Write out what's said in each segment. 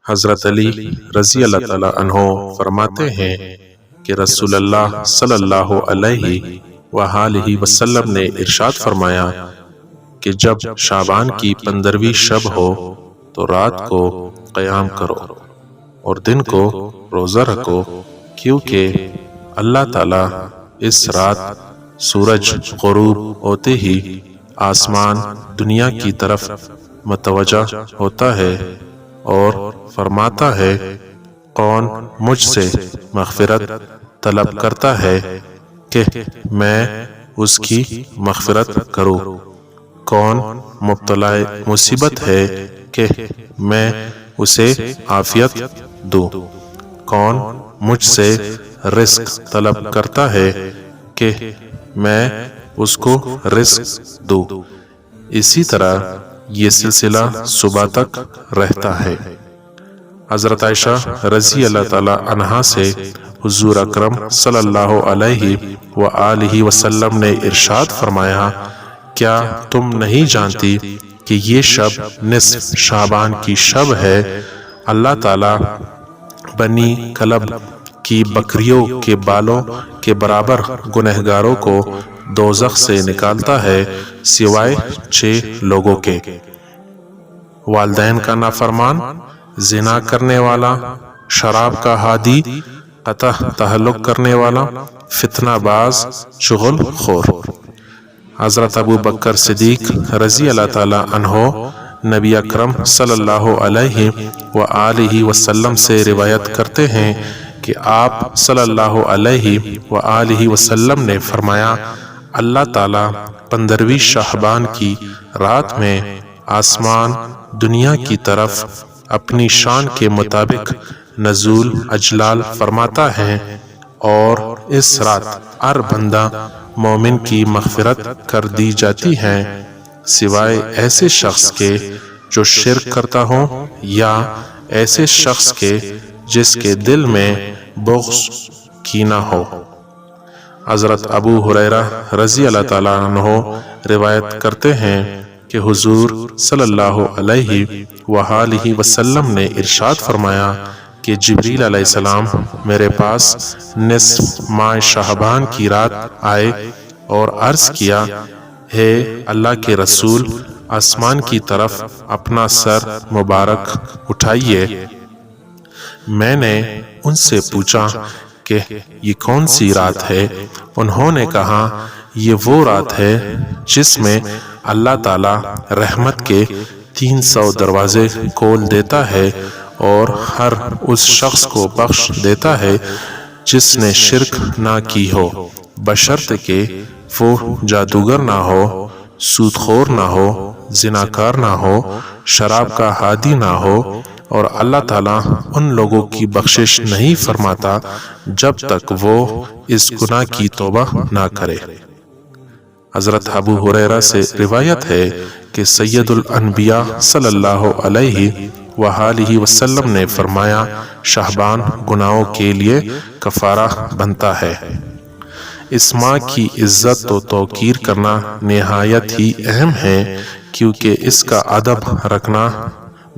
حضرت علی رضی اللہ تعالی عنہ فرماتے ہیں کہ رسول اللہ صلی اللہ علیہ وآلہ وسلم نے ارشاد فرمایا کہ جب شعبان کی 15ویں شب ہو تو رات کو قیام کرو اور دن کو روزہ رکھو، کیونکہ اللہ تعالیٰ اس رات سورج غروب ہوتے ہی آسمان دنیا کی طرف متوجہ ہوتا ہے اور فرماتا ہے کون مجھ سے مغفرت طلب کرتا ہے کہ میں اس کی مغفرت کروں، کون مبتلا مصیبت ہے کہ میں اسے عافیت دوں، کون مجھ سے رزق طلب کرتا ہے کہ میں اس کو رزق دوں۔ اسی طرح یہ سلسلہ صبح تک رہتا ہے۔ حضرت عائشہ رضی اللہ تعالی عنہا سے حضور اکرم صلی اللہ علیہ وآلہ وسلم نے ارشاد فرمایا، کیا تم نہیں جانتی کہ یہ شب نصف شعبان کی شب ہے؟ اللہ تعالی بنی کلب کی بکریوں کے بالوں کے برابر گنہگاروں کو دوزخ سے نکالتا ہے سوائے 6 لوگوں کے: والدین کا نافرمان، زنا کرنے والا، شراب کا ہادی، قطع تعلق کرنے والا، فتنہ باز، چغل خور۔ حضرت ابو بکر صدیق رضی اللہ تعالی عنہ نبی اکرم صلی اللہ علیہ وآلہ وسلم سے روایت کرتے ہیں کہ آپ صلی اللہ علیہ وآلہ وسلم نے فرمایا، اللہ تعالیٰ 15ویں شعبان کی رات میں آسمان دنیا کی طرف اپنی شان کے مطابق نزول اجلال فرماتا ہے اور اس رات ہر بندہ مومن کی مغفرت کر دی جاتی ہے سوائے ایسے شخص کے جو شرک کرتا ہو یا ایسے شخص کے جس کے دل میں بغض کینہ ہو۔ حضرت ابو ہریرہ رضی اللہ تعالیٰ عنہ روایت کرتے ہیں کہ حضور صلی اللہ علیہ وآلہ وسلم نے ارشاد فرمایا کہ جبریل علیہ السلام میرے پاس نصف ماہ شعبان کی رات آئے اور عرض کیا، ہے اللہ کے رسول، آسمان کی طرف اپنا سر مبارک اٹھائیے۔ میں نے ان سے پوچھا کہ یہ کون سی رات ہے؟ انہوں نے کہا، یہ وہ رات ہے جس میں اللہ تعالی رحمت کے 300 دروازے کھول دیتا ہے اور ہر اس شخص کو بخش دیتا ہے جس نے شرک نہ کی ہو، بشرط کہ وہ جادوگر نہ ہو، سود خور نہ ہو، زناکار نہ ہو، شراب کا ہادی نہ ہو، اور اللہ تعالیٰ ان لوگوں کی بخشش نہیں فرماتا جب تک وہ اس گناہ کی توبہ نہ کرے۔ حضرت ابو ہریرہ سے روایت ہے کہ سید الانبیاء صلی اللہ علیہ وآلہ وسلم نے فرمایا، شعبان گناہوں کے لیے کفارہ بنتا ہے۔ اس ماہ کی عزت و توقیر کرنا نہایت ہی اہم ہے، کیونکہ اس کا ادب رکھنا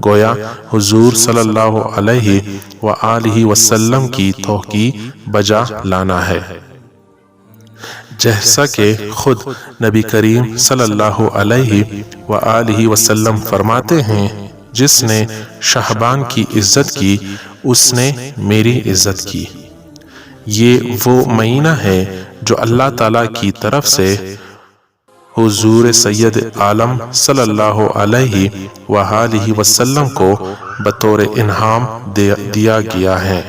گویا حضور صلی اللہ علیہ وآلہ وسلم کی توقیر بجا لانا ہے۔ جیسا کہ خود نبی کریم صلی اللہ علیہ وآلہ وسلم فرماتے ہیں، جس نے شعبان کی عزت کی اس نے میری عزت کی۔ یہ وہ مہینہ ہے جو اللہ تعالیٰ کی طرف سے حضور سید عالم صلی اللہ علیہ وآلہ وسلم کو بطور انعام دیا گیا ہے۔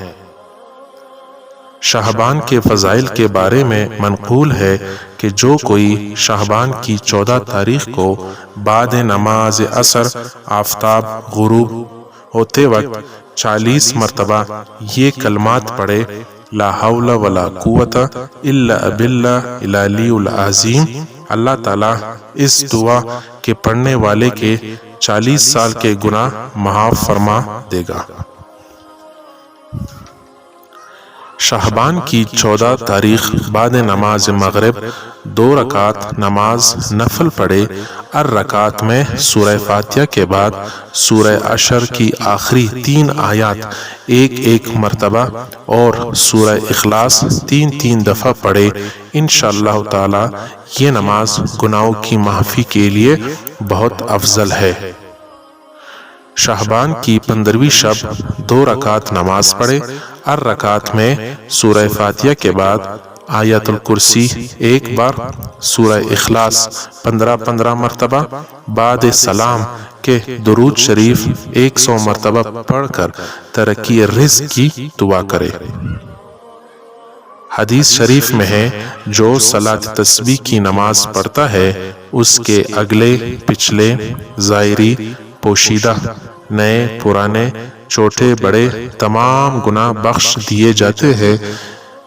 شعبان کے فضائل کے بارے میں منقول ہے کہ جو کوئی شعبان کی 14 تاریخ کو بعد نماز عصر آفتاب غروب ہوتے وقت 40 مرتبہ یہ کلمات پڑھے، لا حول ولا قوت الا باللہ العلی العظیم، اللہ تعالیٰ اس دعا کے پڑھنے والے کے 40 سال کے گناہ معاف فرما دے گا۔ شعبان کی 14 تاریخ بعد نماز مغرب 2 رکعت نماز نفل پڑھے۔ ہر رکعت میں سورہ فاتحہ کے بعد سورہ عشر کی آخری 3 آیات ایک مرتبہ اور سورہ اخلاص 3 دفعہ پڑھے۔ انشاءاللہ تعالی یہ نماز گناہوں کی معافی کے لیے بہت افضل ہے۔ شعبان کی 15ویں شب 2 رکعت نماز پڑھے۔ ہر رکعت میں سورہ فاتحہ کے بعد آیت الکرسی 1 بار، سورہ اخلاص 15 مرتبہ، بعد سلام کے درود شریف 100 مرتبہ پڑھ کر ترقی رزق کی دعا کرے۔ حدیث شریف میں ہے جو صلاۃ تسبیح کی نماز پڑھتا ہے اس کے اگلے پچھلے ظاہری پوشیدہ نئے پرانے چھوٹے بڑے تمام گناہ بخش دیے جاتے ہیں۔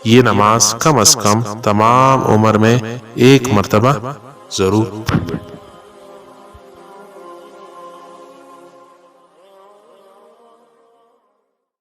یہ نماز کم از کم تمام عمر میں 1 مرتبہ ضرور پڑھیں۔